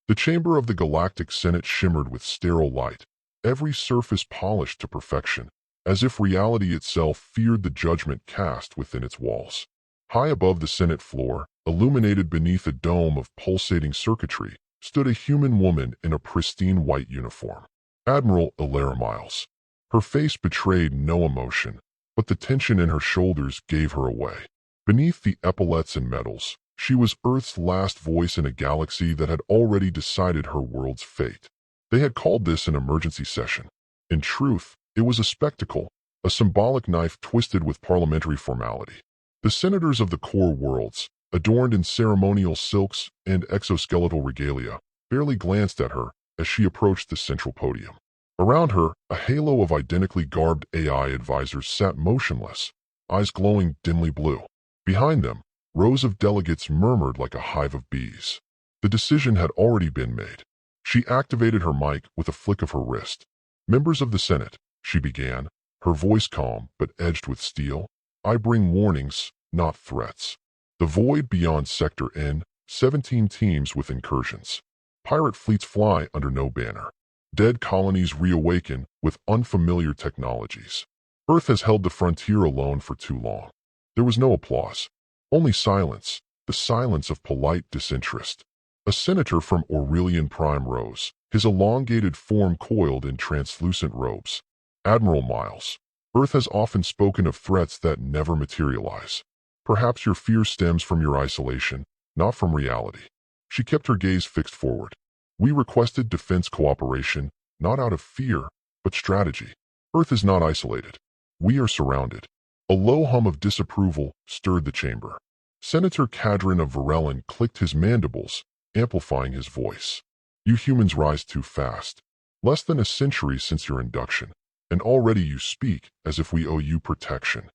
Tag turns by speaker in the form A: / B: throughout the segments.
A: The chamber of the Galactic Senate shimmered with sterile light, every surface polished to perfection, as if reality itself feared the judgment cast within its walls. High above the Senate floor, illuminated beneath a dome of pulsating circuitry, stood a human woman in a pristine white uniform. Admiral Alara Miles. Her face betrayed no emotion, but the tension in her shoulders gave her away. Beneath the epaulets and medals, she was Earth's last voice in a galaxy that had already decided her world's fate. They had called this an emergency session. In truth, it was a spectacle, a symbolic knife twisted with parliamentary formality. The senators of the core worlds, adorned in ceremonial silks and exoskeletal regalia, barely glanced at her as she approached the central podium. Around her, a halo of identically garbed AI advisors sat motionless, eyes glowing dimly blue. Behind them, rows of delegates murmured like a hive of bees. The decision had already been made. She activated her mic with a flick of her wrist. "Members of the Senate," she began, her voice calm but edged with steel, "I bring warnings, not threats. The void beyond Sector N, 17 teams with incursions. Pirate fleets fly under no banner. Dead colonies reawaken with unfamiliar technologies. Earth has held the frontier alone for too long." There was no applause, only silence, the silence of polite disinterest. A senator from Aurelian Prime rose, his elongated form coiled in translucent robes. "Admiral Miles, Earth has often spoken of threats that never materialize. Perhaps your fear stems from your isolation, not from reality." She kept her gaze fixed forward. "We requested defense cooperation, not out of fear, but strategy. Earth is not isolated. We are surrounded." A low hum of disapproval stirred the chamber. Senator Cadron of Varellin clicked his mandibles, amplifying his voice. "You humans rise too fast. Less than a century since your induction, and already you speak as if we owe you protection."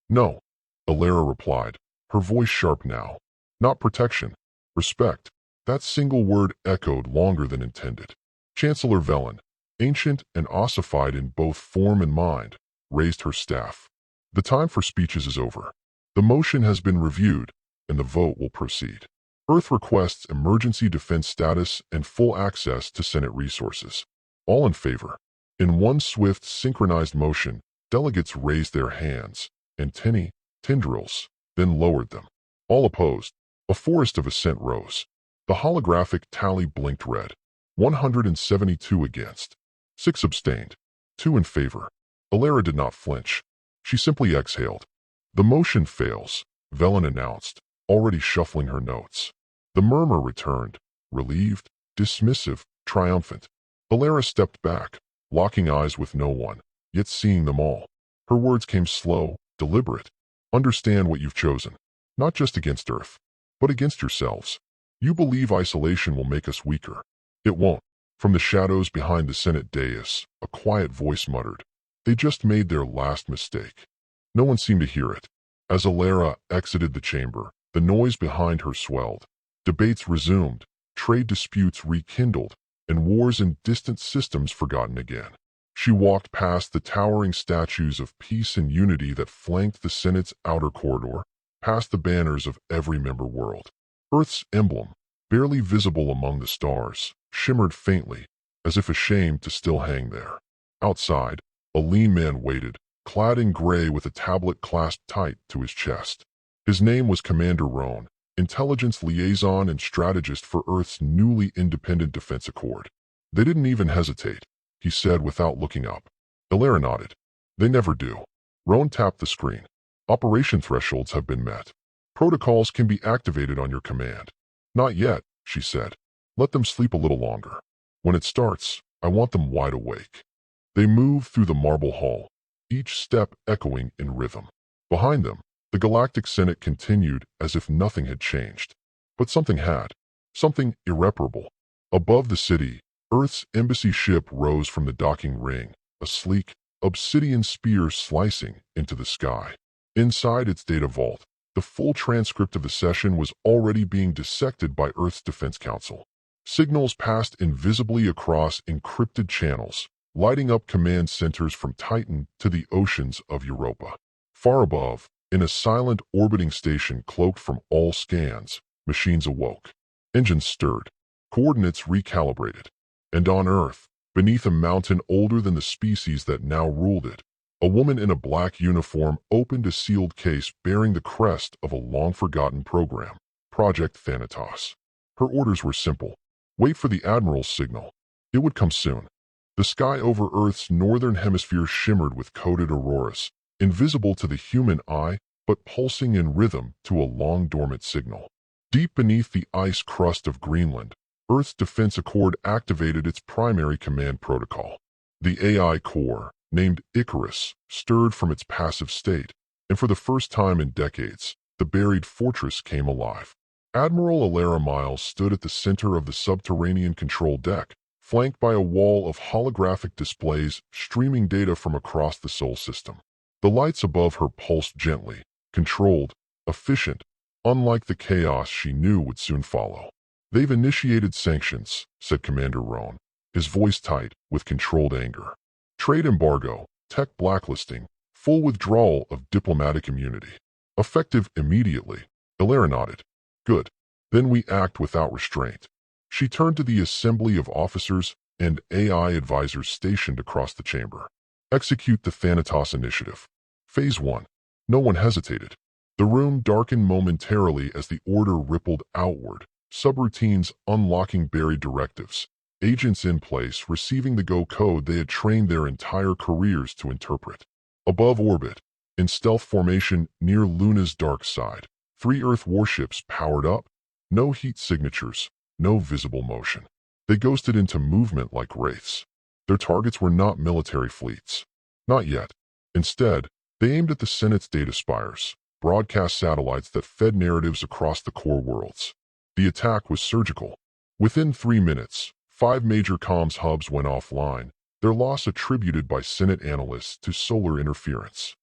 A: "No," Alara replied, her voice sharp now. "Not protection. Respect." That single word echoed longer than intended. Chancellor Velen, ancient and ossified in both form and mind, raised her staff. "The time for speeches is over. The motion has been reviewed, and the vote will proceed. Earth requests emergency defense status and full access to Senate resources. All in favor." In one swift, synchronized motion, delegates raised their hands, antennae, tendrils, then lowered them. All opposed. A forest of assent rose. The holographic tally blinked red. 172 against. 6 abstained. 2 in favor. Alara did not flinch. She simply exhaled. "The motion fails," Velen announced, already shuffling her notes. The murmur returned, relieved, dismissive, triumphant. Alara stepped back, locking eyes with no one, yet seeing them all. Her words came slow, deliberate. "Understand what you've chosen. Not just against Earth, but against yourselves. You believe isolation will make us weaker. It won't." From the shadows behind the Senate dais, a quiet voice muttered, "They just made their last mistake." No one seemed to hear it. As Alara exited the chamber, the noise behind her swelled. Debates resumed, trade disputes rekindled, and wars in distant systems forgotten again. She walked past the towering statues of peace and unity that flanked the Senate's outer corridor, past the banners of every member world. Earth's emblem, barely visible among the stars, shimmered faintly, as if ashamed to still hang there. Outside, a lean man waited, clad in gray with a tablet clasped tight to his chest. His name was Commander Roan, intelligence liaison and strategist for Earth's newly independent defense accord. "They didn't even hesitate," he said without looking up. Alara nodded. "They never do." Roan tapped the screen. "Operation thresholds have been met. Protocols can be activated on your command." "Not yet," she said. "Let them sleep a little longer. When it starts, I want them wide awake." They moved through the marble hall, each step echoing in rhythm. Behind them, the Galactic Senate continued as if nothing had changed. But something had. Something irreparable. Above the city, Earth's embassy ship rose from the docking ring, a sleek, obsidian spear slicing into the sky. Inside its data vault, the full transcript of the session was already being dissected by Earth's Defense Council. Signals passed invisibly across encrypted channels, lighting up command centers from Titan to the oceans of Europa. Far above, in a silent orbiting station cloaked from all scans, machines awoke. Engines stirred. Coordinates recalibrated. And on Earth, beneath a mountain older than the species that now ruled it, a woman in a black uniform opened a sealed case bearing the crest of a long-forgotten program, Project Thanatos. Her orders were simple. Wait for the Admiral's signal. It would come soon. The sky over Earth's northern hemisphere shimmered with coded auroras, invisible to the human eye, but pulsing in rhythm to a long-dormant signal. Deep beneath the ice crust of Greenland, Earth's Defense Accord activated its primary command protocol. The AI core, named Icarus, stirred from its passive state, and for the first time in decades, the buried fortress came alive. Admiral Alara Miles stood at the center of the subterranean control deck, flanked by a wall of holographic displays streaming data from across the Sol system. The lights above her pulsed gently, controlled, efficient, unlike the chaos she knew would soon follow. "They've initiated sanctions," said Commander Roan, his voice tight with controlled anger. "Trade embargo, tech blacklisting, full withdrawal of diplomatic immunity. Effective immediately." Alara nodded. "Good. Then we act without restraint." She turned to the assembly of officers and AI advisors stationed across the chamber. "Execute the Thanatos Initiative. Phase 1. No one hesitated. The room darkened momentarily as the order rippled outward, subroutines unlocking buried directives, agents in place receiving the go code they had trained their entire careers to interpret. Above orbit, in stealth formation near Luna's dark side, 3 Earth warships powered up, no heat signatures, no visible motion. They ghosted into movement like wraiths. Their targets were not military fleets. Not yet. Instead, they aimed at the Senate's data spires, broadcast satellites that fed narratives across the core worlds. The attack was surgical. Within 3 minutes, 5 major comms hubs went offline, their loss attributed by Senate analysts to solar interference.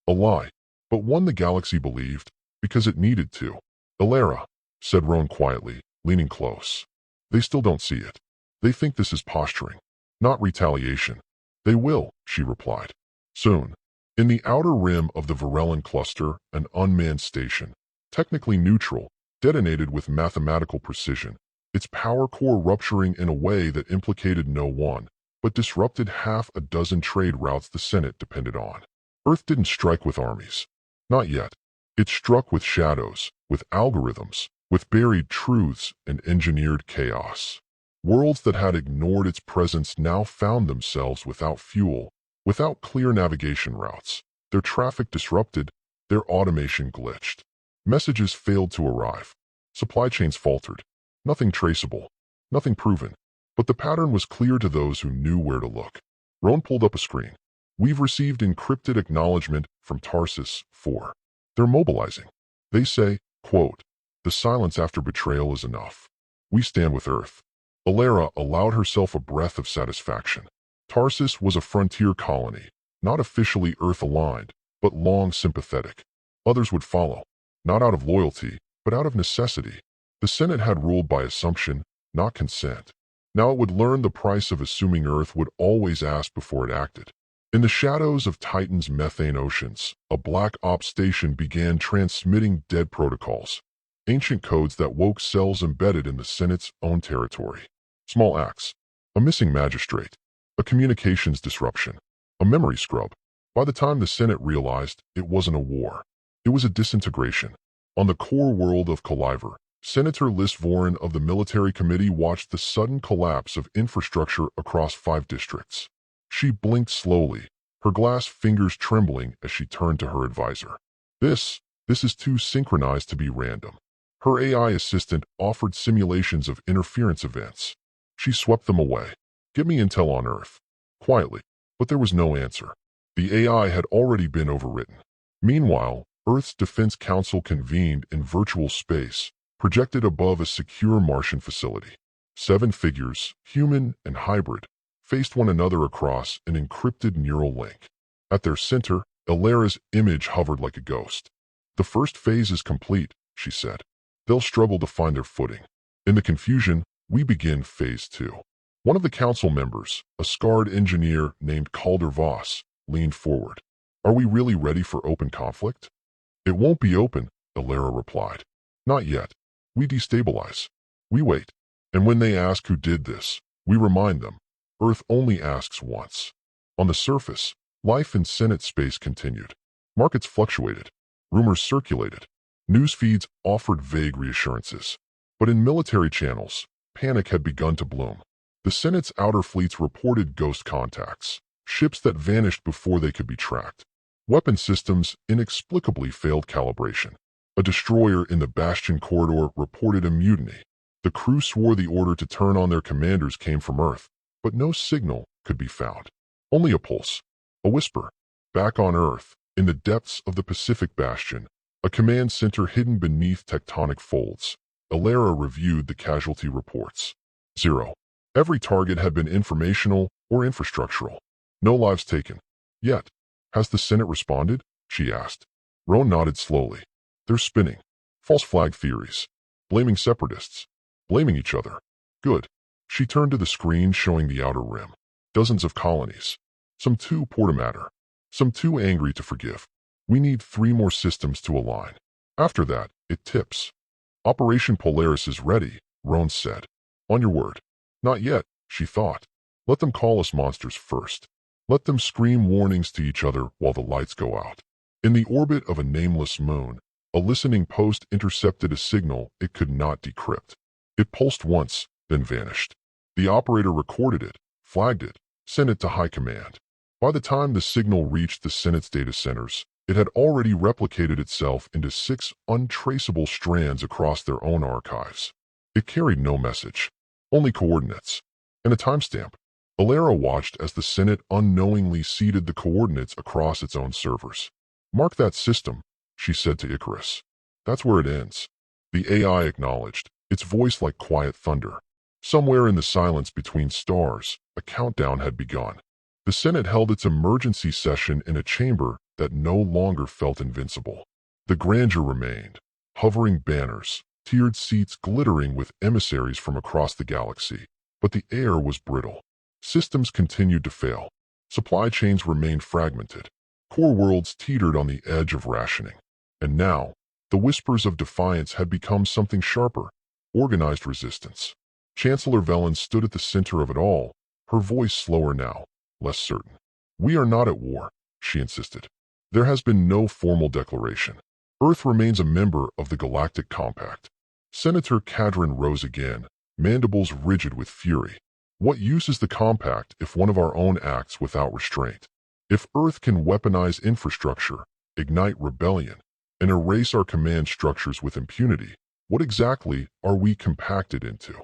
A: A lie, but one the galaxy believed, because it needed to. "Alara," said Roan quietly, leaning close. "They still don't see it. They think this is posturing, not retaliation." "They will," she replied. "Soon." In the outer rim of the Varellan cluster, an unmanned station, technically neutral, detonated with mathematical precision, its power core rupturing in a way that implicated no one, but disrupted half a dozen trade routes the Senate depended on. Earth didn't strike with armies. Not yet. It struck with shadows, with algorithms, with buried truths and engineered chaos. Worlds that had ignored its presence now found themselves without fuel, without clear navigation routes, their traffic disrupted, their automation glitched. Messages failed to arrive. Supply chains faltered. Nothing traceable, nothing proven. But the pattern was clear to those who knew where to look. Roan pulled up a screen. "We've received encrypted acknowledgement from Tarsus 4. They're mobilizing. They say, quote, 'The silence after betrayal is enough. We stand with Earth.'" Alara allowed herself a breath of satisfaction. Tarsus was a frontier colony, not officially Earth-aligned, but long sympathetic. Others would follow, not out of loyalty, but out of necessity. The Senate had ruled by assumption, not consent. Now it would learn the price of assuming Earth would always ask before it acted. In the shadows of Titan's methane oceans, a black ops station began transmitting dead protocols, ancient codes that woke cells embedded in the Senate's own territory. Small acts, a missing magistrate, a communications disruption, a memory scrub. By the time the Senate realized, it wasn't a war. It was a disintegration. On the core world of Caliver, Senator Liz Voren of the Military Committee watched the sudden collapse of infrastructure across 5 districts. She blinked slowly, her glass fingers trembling as she turned to her advisor. This is too synchronized to be random." Her AI assistant offered simulations of interference events. She swept them away. "Get me intel on Earth." Quietly, but there was no answer. The AI had already been overwritten. Meanwhile, Earth's Defense Council convened in virtual space, projected above a secure Martian facility. 7 figures, human and hybrid, faced one another across an encrypted neural link. At their center, Alara's image hovered like a ghost. "The first phase is complete," she said. "They'll struggle to find their footing. In the confusion, we begin phase 2. One of the council members, a scarred engineer named Calder Voss, leaned forward. "Are we really ready for open conflict?" "It won't be open," Alara replied. "Not yet. We destabilize. We wait. And when they ask who did this, we remind them, Earth only asks once. On the surface, life in Senate space continued. Markets fluctuated. Rumors circulated. News feeds offered vague reassurances. But in military channels, panic had begun to bloom. The Senate's outer fleets reported ghost contacts, ships that vanished before they could be tracked. Weapon systems inexplicably failed calibration. A destroyer in the Bastion corridor reported a mutiny. The crew swore the order to turn on their commanders came from Earth, but no signal could be found. Only a pulse, a whisper. Back on Earth, in the depths of the Pacific Bastion, a command center hidden beneath tectonic folds, Alara reviewed the casualty reports. 0. Every target had been informational or infrastructural. No lives taken. Yet, has the Senate responded? She asked. Roan nodded slowly. They're spinning. False flag theories. Blaming separatists. Blaming each other. Good. She turned to the screen showing the outer rim. Dozens of colonies. Some too poor to matter. Some too angry to forgive. We need 3 more systems to align. After that, it tips. Operation Polaris is ready, Roan said. On your word. Not yet, she thought. Let them call us monsters first. Let them scream warnings to each other while the lights go out. In the orbit of a nameless moon, a listening post intercepted a signal it could not decrypt. It pulsed once, then vanished. The operator recorded it, flagged it, sent it to high command. By the time the signal reached the Senate's data centers, it had already replicated itself into 6 untraceable strands across their own archives. It carried no message, only coordinates, and a timestamp. Alara watched as the Senate unknowingly seeded the coordinates across its own servers. Mark that system, she said to Icarus. That's where it ends. The AI acknowledged, its voice like quiet thunder. Somewhere in the silence between stars, a countdown had begun. The Senate held its emergency session in a chamber that no longer felt invincible. The grandeur remained, hovering banners, tiered seats glittering with emissaries from across the galaxy. But the air was brittle. Systems continued to fail. Supply chains remained fragmented. Core worlds teetered on the edge of rationing. And now, the whispers of defiance had become something sharper, organized resistance. Chancellor Velen stood at the center of it all, her voice slower now, less certain. We are not at war, she insisted. There has been no formal declaration. Earth remains a member of the Galactic Compact. Senator Cadron rose again, mandibles rigid with fury. What use is the compact if one of our own acts without restraint? If Earth can weaponize infrastructure, ignite rebellion, and erase our command structures with impunity, what exactly are we compacted into?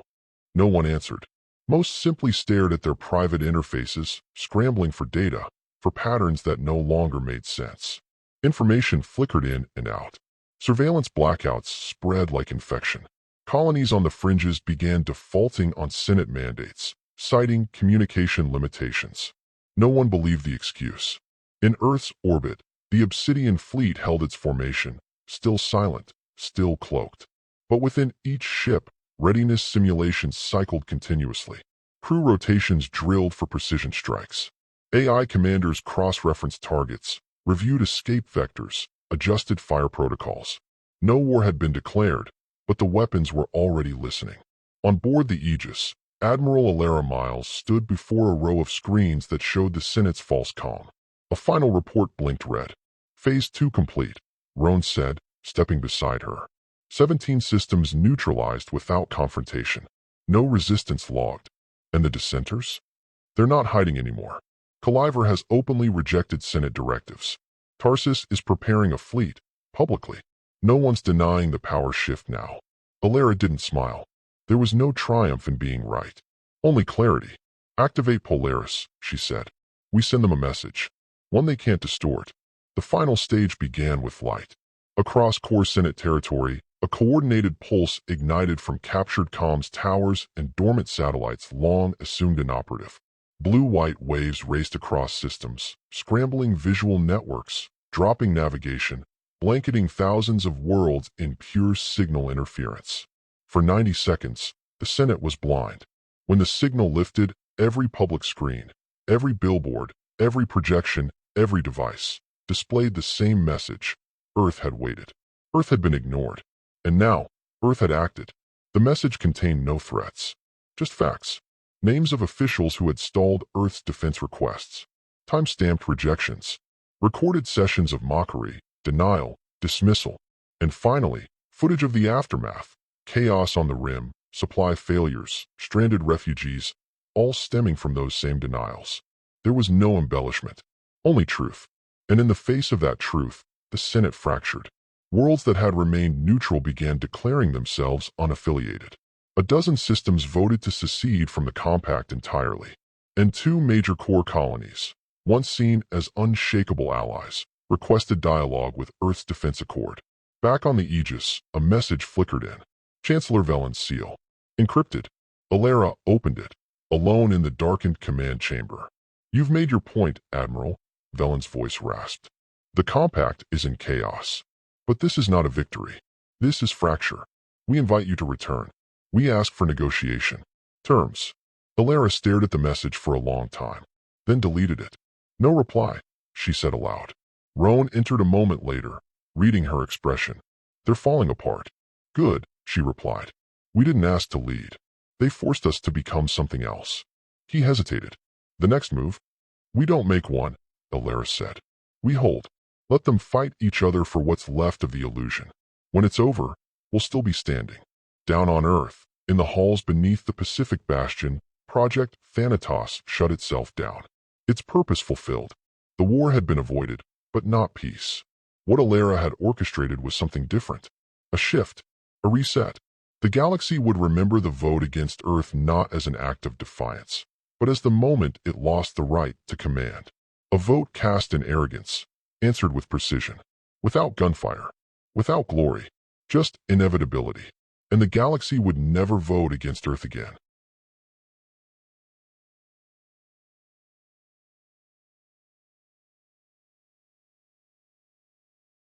A: No one answered. Most simply stared at their private interfaces, scrambling for data, for patterns that no longer made sense. Information flickered in and out. Surveillance blackouts spread like infection. Colonies on the fringes began defaulting on Senate mandates, citing communication limitations. No one believed the excuse. In Earth's orbit, the Obsidian fleet held its formation, still silent, still cloaked. But within each ship, readiness simulations cycled continuously. Crew rotations drilled for precision strikes. AI commanders cross-referenced targets, reviewed escape vectors, adjusted fire protocols. No war had been declared, but the weapons were already listening. On board the Aegis, Admiral Alara Miles stood before a row of screens that showed the Senate's false calm. A final report blinked red. Phase 2 complete, Roan said, stepping beside her. 17 systems neutralized without confrontation. No resistance logged. And the dissenters? They're not hiding anymore. Caliver has openly rejected Senate directives. Tarsus is preparing a fleet, publicly. No one's denying the power shift now. Alara didn't smile. There was no triumph in being right. Only clarity. Activate Polaris, she said. We send them a message. One they can't distort. The final stage began with light. Across core Senate territory, a coordinated pulse ignited from captured comms towers and dormant satellites long assumed inoperative. Blue-white waves raced across systems, scrambling visual networks, dropping navigation, blanketing thousands of worlds in pure signal interference. For 90 seconds, the Senate was blind. When the signal lifted, every public screen, every billboard, every projection, every device displayed the same message. Earth had waited. Earth had been ignored. And now, Earth had acted. The message contained no threats, just facts. Names of officials who had stalled Earth's defense requests, time-stamped rejections, recorded sessions of mockery, denial, dismissal, and finally, footage of the aftermath, chaos on the rim, supply failures, stranded refugees, all stemming from those same denials. There was no embellishment, only truth. And in the face of that truth, the Senate fractured. Worlds that had remained neutral began declaring themselves unaffiliated. A dozen systems voted to secede from the compact entirely. And two major core colonies, once seen as unshakable allies, requested dialogue with Earth's Defense Accord. Back on the Aegis, a message flickered in. Chancellor Velen's seal. Encrypted. Alara opened it, alone in the darkened command chamber. "You've made your point, Admiral," Velen's voice rasped. "The compact is in chaos. But this is not a victory. This is fracture. We invite you to return. We ask for negotiation. Terms." Alara stared at the message for a long time, then deleted it. "No reply," she said aloud. Roan entered a moment later, reading her expression. "They're falling apart." "Good," she replied. "We didn't ask to lead. They forced us to become something else." He hesitated. "The next move?" "We don't make one," Alara said. "We hold. Let them fight each other for what's left of the illusion. When it's over, we'll still be standing. Down on Earth, in the halls beneath the Pacific Bastion, Project Thanatos shut itself down. Its purpose fulfilled. The war had been avoided, but not peace. What Alara had orchestrated was something different. A shift. A reset. The galaxy would remember the vote against Earth not as an act of defiance, but as the moment it lost the right to command. A vote cast in arrogance, answered with precision, without gunfire, without glory, just inevitability. And the galaxy would never vote against Earth again.